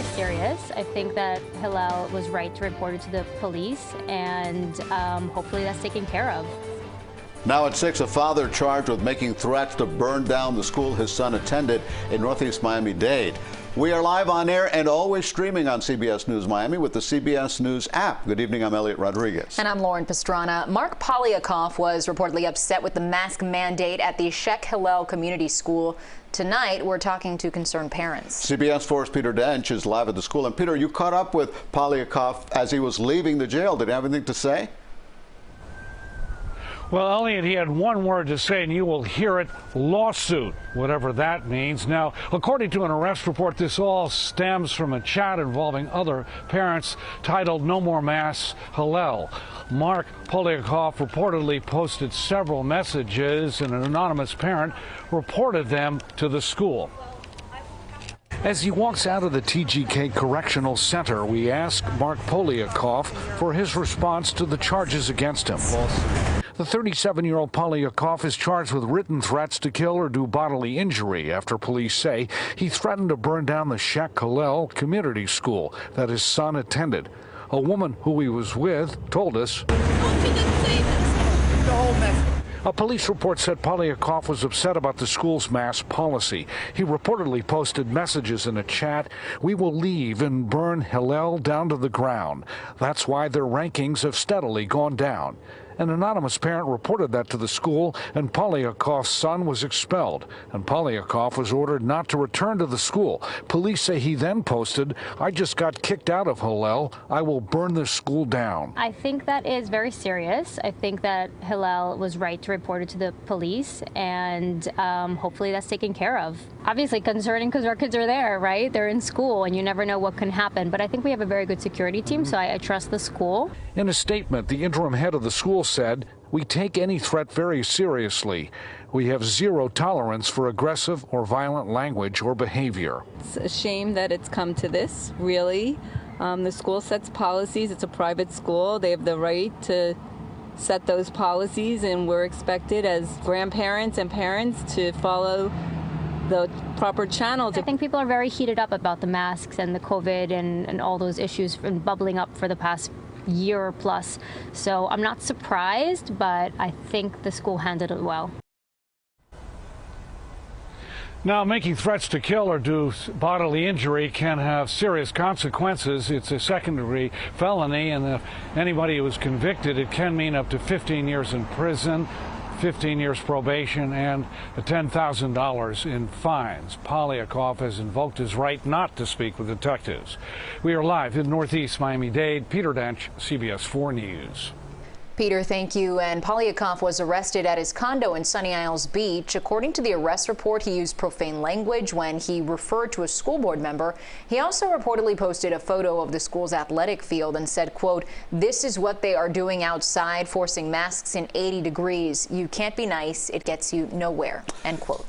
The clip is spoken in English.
serious. I think that Hillel was right to report it to the police, and hopefully that's taken care of. Now at 6, a father charged with making threats to burn down the school his son attended in Northeast Miami-Dade. We are live on air and always streaming on CBS News Miami with the CBS News app. Good evening, I'm Elliot Rodriguez. And I'm Lauren Pastrana. Mark Polyakov was reportedly upset with the mask mandate at the Sheikh Hillel Community School. Tonight, we're talking to concerned parents. CBS 4's Peter Dench is live at the school. And Peter, you caught up with Polyakov as he was leaving the jail. Did he have anything to say? Well, Elliot, he had one word to say, and you will hear it: lawsuit, whatever that means. Now, according to an arrest report, this all stems from a chat involving other parents titled "No More Masks, Hillel." Mark Polyakov reportedly posted several messages, and an anonymous parent reported them to the school. As he walks out of the TGK Correctional Center, we ask Mark Polyakov for his response to the charges against him. The 37-year-old Polyakov is charged with written threats to kill or do bodily injury after police say he threatened to burn down the Sheikh Hillel Community School that his son attended. A woman who he was with told us. A police report said Polyakov was upset about the school's mask policy. He reportedly posted messages in a chat: "We will leave and burn Hillel down to the ground. That's why their rankings have steadily gone down." An anonymous parent reported that to the school, and Polyakov's son was expelled, and Polyakov was ordered not to return to the school. Police say he then posted, "I just got kicked out of Hillel. I will burn this school down." I think that is very serious. I think that Hillel was right to report it to the police, and hopefully that's taken care of. Obviously concerning because our kids are there, right? They're in school, and you never know what can happen. But I think we have a very good security team, so I trust the school. In a statement, the interim head of the school said, "We take any threat very seriously. We have zero tolerance for aggressive or violent language or behavior." It's a shame that it's come to this, really. The school sets policies. It's a private school. They have the right to set those policies, and we're expected as grandparents and parents to follow the proper channels. I think people are very heated up about the masks and the COVID and all those issues bubbling up for the past year plus. So I'm not surprised, but I think the school handled it well. Now, making threats to kill or do bodily injury can have serious consequences. It's a second-degree felony, and if anybody who is convicted, it can mean up to 15 years in prison, 15 years probation, and $10,000 in fines. Polyakov has invoked his right not to speak with detectives. We are live in Northeast Miami-Dade. Peter Dench, CBS 4 News. Peter, thank you. And Polyakov was arrested at his condo in Sunny Isles Beach. According to the arrest report, he used profane language when he referred to a school board member. He also reportedly posted a photo of the school's athletic field and said, quote, "This is what they are doing outside, forcing masks in 80 degrees. You can't be nice. It gets you nowhere," end quote.